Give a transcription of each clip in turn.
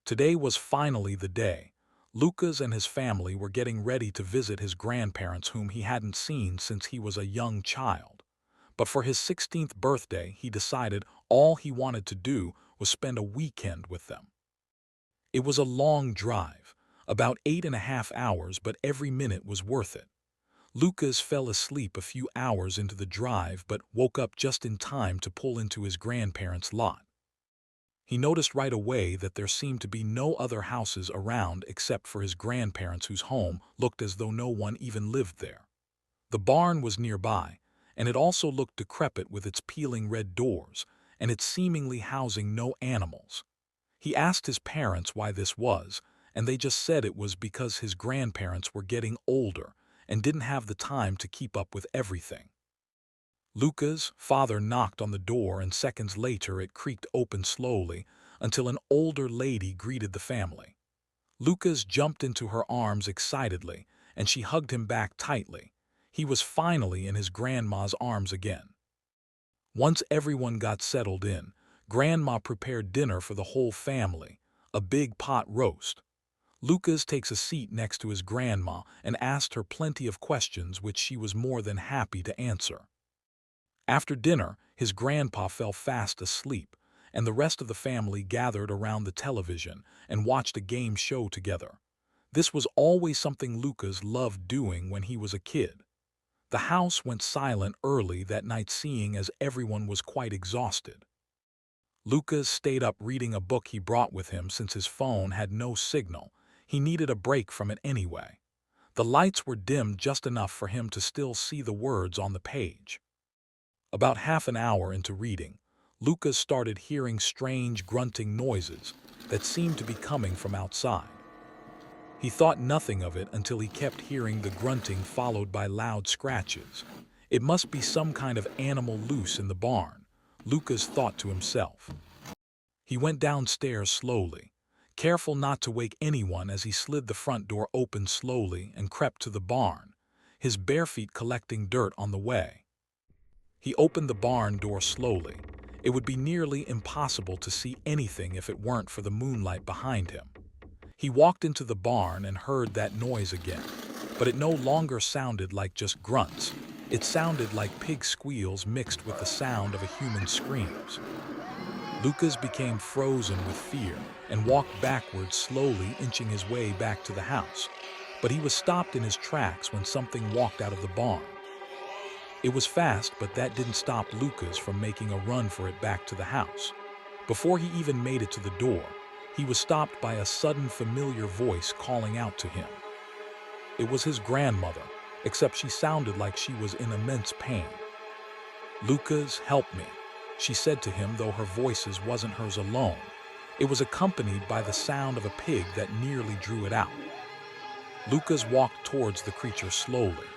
Today was finally the day. Lucas and his family were getting ready to visit his grandparents whom he hadn't seen since he was a young child. But for his 16th birthday, he decided all he wanted to do was spend a weekend with them. It was a long drive, about 8.5 hours, but every minute was worth it. Lucas fell asleep a few hours into the drive but woke up just in time to pull into his grandparents' lot. He noticed right away that there seemed to be no other houses around except for his grandparents, whose home looked as though no one even lived there. The barn was nearby, and it also looked decrepit with its peeling red doors and its seemingly housing no animals. He asked his parents why this was, and they just said it was because his grandparents were getting older and didn't have the time to keep up with everything. Lucas' father knocked on the door, and seconds later it creaked open slowly until an older lady greeted the family. Lucas jumped into her arms excitedly, and she hugged him back tightly. He was finally in his grandma's arms again. Once everyone got settled in, Grandma prepared dinner for the whole family, a big pot roast. Lucas takes a seat next to his grandma and asked her plenty of questions which she was more than happy to answer. After dinner, his grandpa fell fast asleep, and the rest of the family gathered around the television and watched a game show together. This was always something Lucas loved doing when he was a kid. The house went silent early that night, seeing as everyone was quite exhausted. Lucas stayed up reading a book he brought with him since his phone had no signal. He needed a break from it anyway. The lights were dimmed just enough for him to still see the words on the page. About half an hour into reading, Lucas started hearing strange grunting noises that seemed to be coming from outside. He thought nothing of it until he kept hearing the grunting followed by loud scratches. It must be some kind of animal loose in the barn, Lucas thought to himself. He went downstairs slowly, careful not to wake anyone as he slid the front door open slowly and crept to the barn, his bare feet collecting dirt on the way. He opened the barn door slowly. It would be nearly impossible to see anything if it weren't for the moonlight behind him. He walked into the barn and heard that noise again, but it no longer sounded like just grunts. It sounded like pig squeals mixed with the sound of a human screams. Lucas became frozen with fear and walked backwards, slowly inching his way back to the house. But he was stopped in his tracks when something walked out of the barn. It was fast, but that didn't stop Lucas from making a run for it back to the house. Before he even made it to the door, he was stopped by a sudden familiar voice calling out to him. It was his grandmother, except she sounded like she was in immense pain. "Lucas, help me," she said to him, though her voice wasn't hers alone. It was accompanied by the sound of a pig that nearly drew it out. Lucas walked towards the creature slowly,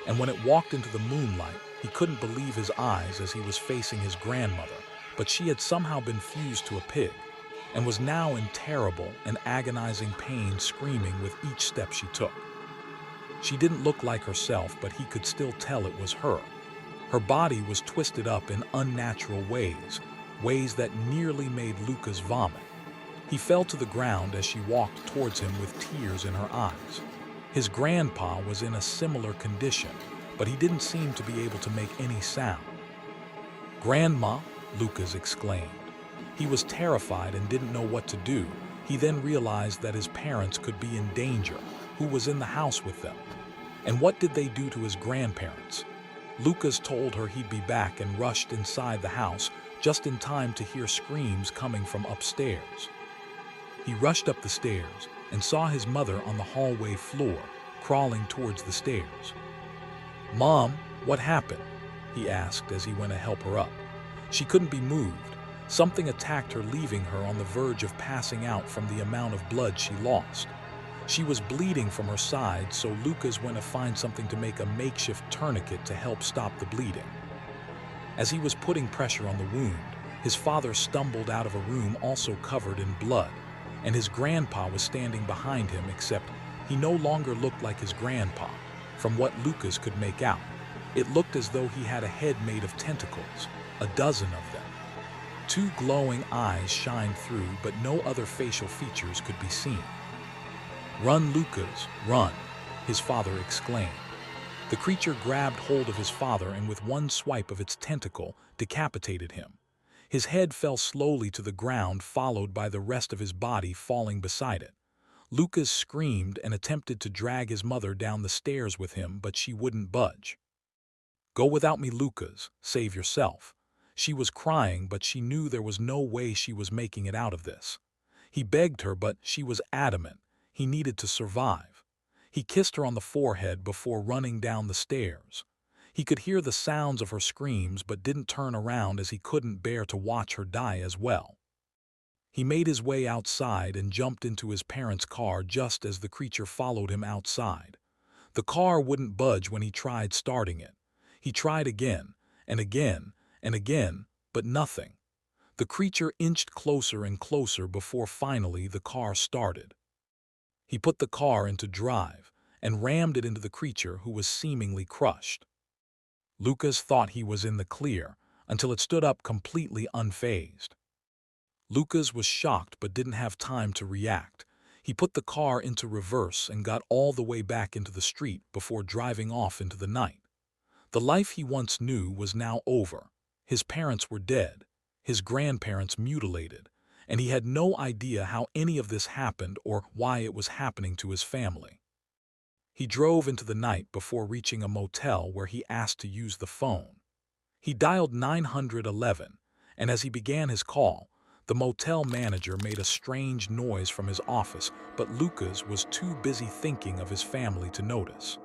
and when it walked into the moonlight, he couldn't believe his eyes as he was facing his grandmother, but she had somehow been fused to a pig, and was now in terrible and agonizing pain, screaming with each step she took. She didn't look like herself, but he could still tell it was her. Her body was twisted up in unnatural ways, ways that nearly made Lucas vomit. He fell to the ground as she walked towards him with tears in her eyes. His grandpa was in a similar condition, but he didn't seem to be able to make any sound. "Grandma," Lucas exclaimed. He was terrified and didn't know what to do. He then realized that his parents could be in danger. Who was in the house with them? And what did they do to his grandparents? Lucas told her he'd be back and rushed inside the house just in time to hear screams coming from upstairs. He rushed up the stairs and saw his mother on the hallway floor, crawling towards the stairs. "Mom, what happened?" he asked as he went to help her up. She couldn't be moved. Something attacked her, leaving her on the verge of passing out from the amount of blood she lost. She was bleeding from her side, so Lucas went to find something to make a makeshift tourniquet to help stop the bleeding. As he was putting pressure on the wound, his father stumbled out of a room also covered in blood, and his grandpa was standing behind him, except he no longer looked like his grandpa. From what Lucas could make out, it looked as though he had a head made of tentacles, a dozen of them. Two glowing eyes shined through, but no other facial features could be seen. "Run, Lucas, run!" his father exclaimed. The creature grabbed hold of his father and with one swipe of its tentacle decapitated him. His head fell slowly to the ground, followed by the rest of his body falling beside it. Lucas screamed and attempted to drag his mother down the stairs with him, but she wouldn't budge. "Go without me, Lucas. Save yourself." She was crying, but she knew there was no way she was making it out of this. He begged her, but she was adamant. He needed to survive. He kissed her on the forehead before running down the stairs. He could hear the sounds of her screams, but didn't turn around as he couldn't bear to watch her die as well. He made his way outside and jumped into his parents' car just as the creature followed him outside. The car wouldn't budge when he tried starting it. He tried again, and again, and again, but nothing. The creature inched closer and closer before finally the car started. He put the car into drive and rammed it into the creature, who was seemingly crushed. Lucas thought he was in the clear until it stood up completely unfazed. Lucas was shocked but didn't have time to react. He put the car into reverse and got all the way back into the street before driving off into the night. The life he once knew was now over. His parents were dead, his grandparents mutilated, and he had no idea how any of this happened or why it was happening to his family. He drove into the night before reaching a motel where he asked to use the phone. He dialed 911, and as he began his call, the motel manager made a strange noise from his office, but Lucas was too busy thinking of his family to notice.